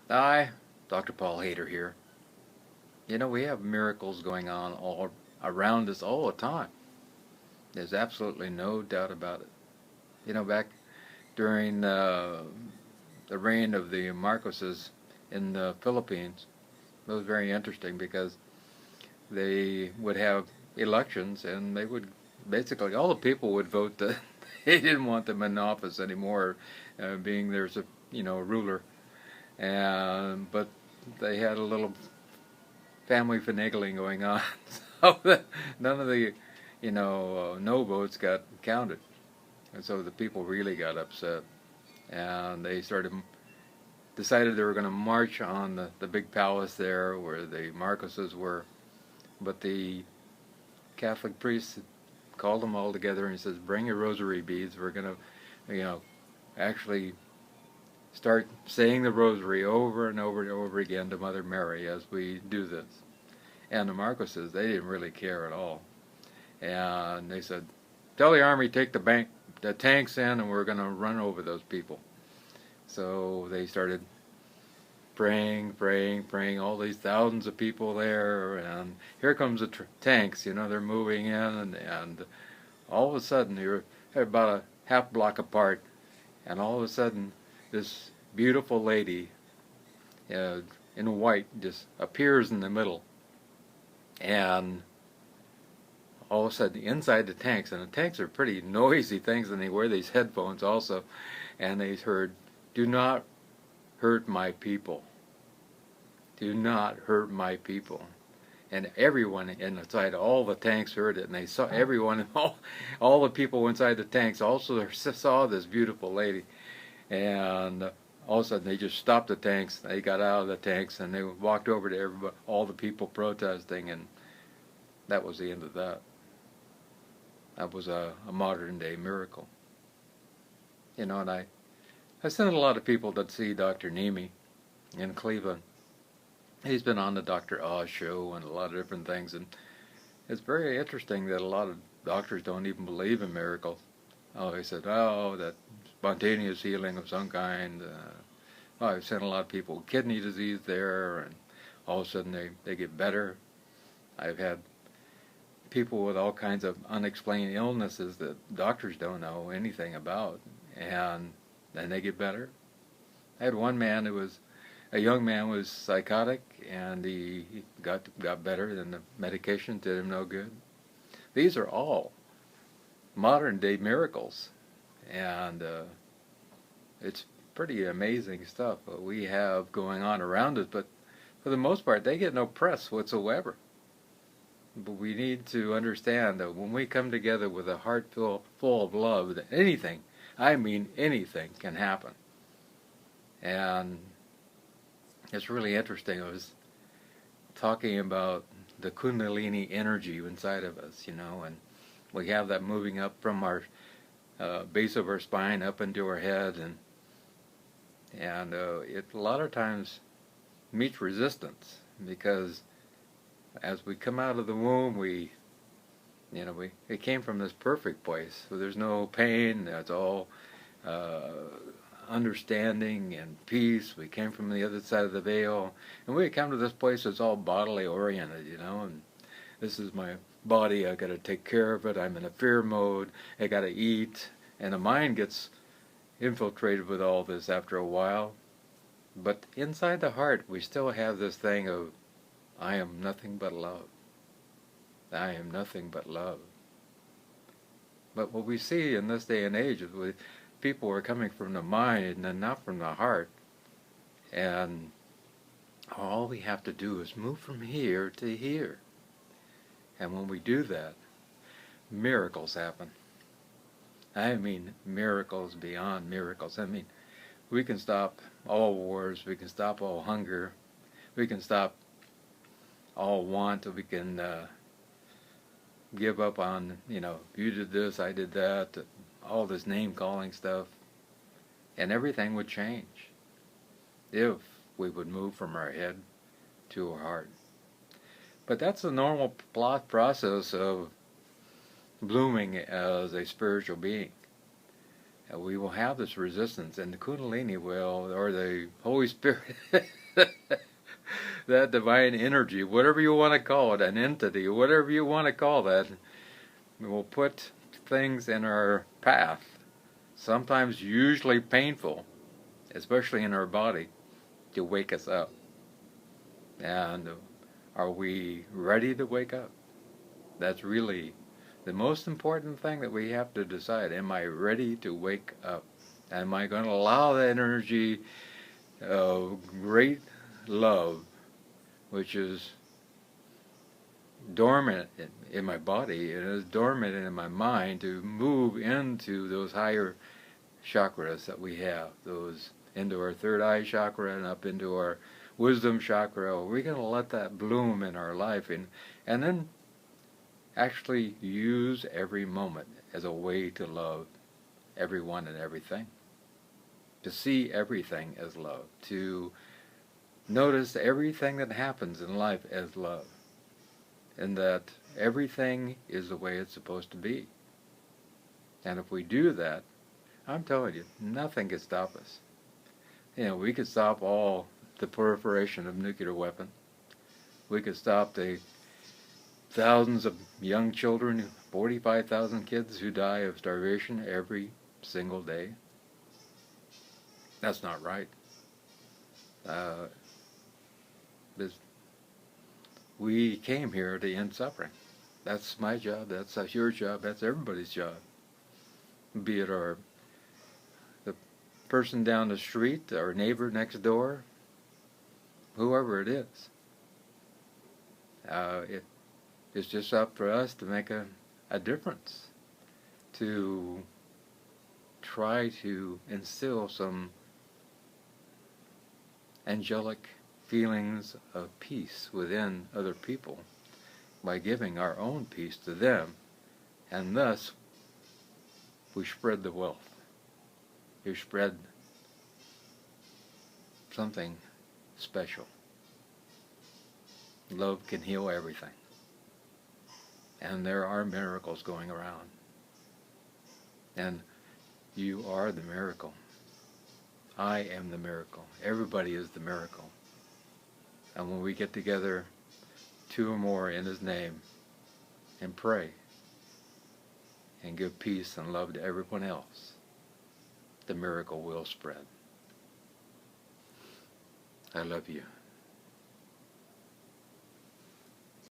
Hi, Dr. Paul Haider here. You know, we have miracles going on all around us all the time. There's absolutely no doubt about it. You know, back during the reign of the Marcoses in the Philippines, it was very interesting because they would have elections and they would basically all the people would vote that they didn't want them in office anymore, being there's a ruler, and but they had a little family finagling going on, so that none of the no votes got counted, and so the people really got upset, and they decided they were going to march on the big palace there where the Marcoses were, but the Catholic priest called them all together and he says, "Bring your rosary beads. We're going to, actually start saying the rosary over and over and over again to Mother Mary as we do this." And the Marcoses, they didn't really care at all. And they said, "Tell the army take the tanks in, and we're going to run over those people." So they started praying, praying, praying. All these thousands of people there, and here comes the tanks. They're moving in, and all of a sudden, you're about a half block apart, and all of a sudden, this beautiful lady in white just appears in the middle, and all of a sudden inside the tanks, and the tanks are pretty noisy things, and they wear these headphones also, and they heard, "Do not hurt my people. Do not hurt my people." And everyone inside all the tanks heard it, and they saw everyone, all the people inside the tanks also saw this beautiful lady, and all of a sudden they just stopped the tanks. They got out of the tanks and they walked over to everybody, all the people protesting, and that was the end of that. That was a modern day miracle. And I sent a lot of people to see Dr. Nemi in Cleveland. He's been on the Dr. Oz show and a lot of different things, and it's very interesting that a lot of doctors don't even believe in miracles. Oh, he said, "Oh, that spontaneous healing of some kind." I've sent a lot of people with kidney disease there, and all of a sudden they get better. I've had people with all kinds of unexplained illnesses that doctors don't know anything about, and then they get better. I had one man who was a young man was psychotic, and he got better, and the medication did him no good. These are all modern day miracles, and it's pretty amazing stuff what we have going on around us, but for the most part they get no press whatsoever. But we need to understand that when we come together with a heart full of love, that anything, I mean anything, can happen. And it's really interesting. I was talking about the Kundalini energy inside of us, and we have that moving up from our base of our spine up into our head, and it a lot of times meets resistance because as we come out of the womb, it came from this perfect place. So there's no pain. It's all understanding and peace. We came from the other side of the veil, and we come to this place that's all bodily oriented, and this is my body. I got to take care of it. I'm in a fear mode. I got to eat, and the mind gets infiltrated with all this after a while. But inside the heart, we still have this thing of, "I am nothing but love. I am nothing but love." But what we see in this day and age is people are coming from the mind and not from the heart. And all we have to do is move from here to here. And when we do that, miracles happen. I mean miracles beyond miracles. I mean, we can stop all wars. We can stop all hunger. We can stop all want. We can give up on, you did this, I did that, all this name-calling stuff, and everything would change if we would move from our head to our heart. But that's the normal process of blooming as a spiritual being. we will have this resistance, and the Kundalini will, or the Holy Spirit, that divine energy, whatever you want to call it, an entity, whatever you want to call that, will put things in our path, sometimes usually painful, especially in our body, to wake us up. And are we ready to wake up? That's really the most important thing that we have to decide. Am I ready to wake up? Am I going to allow that energy of great love, which is dormant in my body, and is dormant in my mind, to move into those higher chakras that we have, those into our third eye chakra and up into our wisdom chakra? Are we going to let that bloom in our life, and then actually use every moment as a way to love everyone and everything, to see everything as love, to notice everything that happens in life as love, and that everything is the way it's supposed to be. And if we do that, I'm telling you, nothing can stop us. We could stop all the proliferation of nuclear weapons. We could stop the thousands of young children, 45,000 kids who die of starvation every single day. That's not right. We came here to end suffering. That's my job, that's your job, that's everybody's job. Be it the person down the street, our neighbor next door, whoever it is. It's just up for us to make a difference, to try to instill some angelic feelings of peace within other people by giving our own peace to them, and thus we spread the wealth. We spread something special. Love can heal everything. And there are miracles going around. And you are the miracle. I am the miracle. Everybody is the miracle. And when we get together, 2 or more in His name, and pray, and give peace and love to everyone else, the miracle will spread. I love you.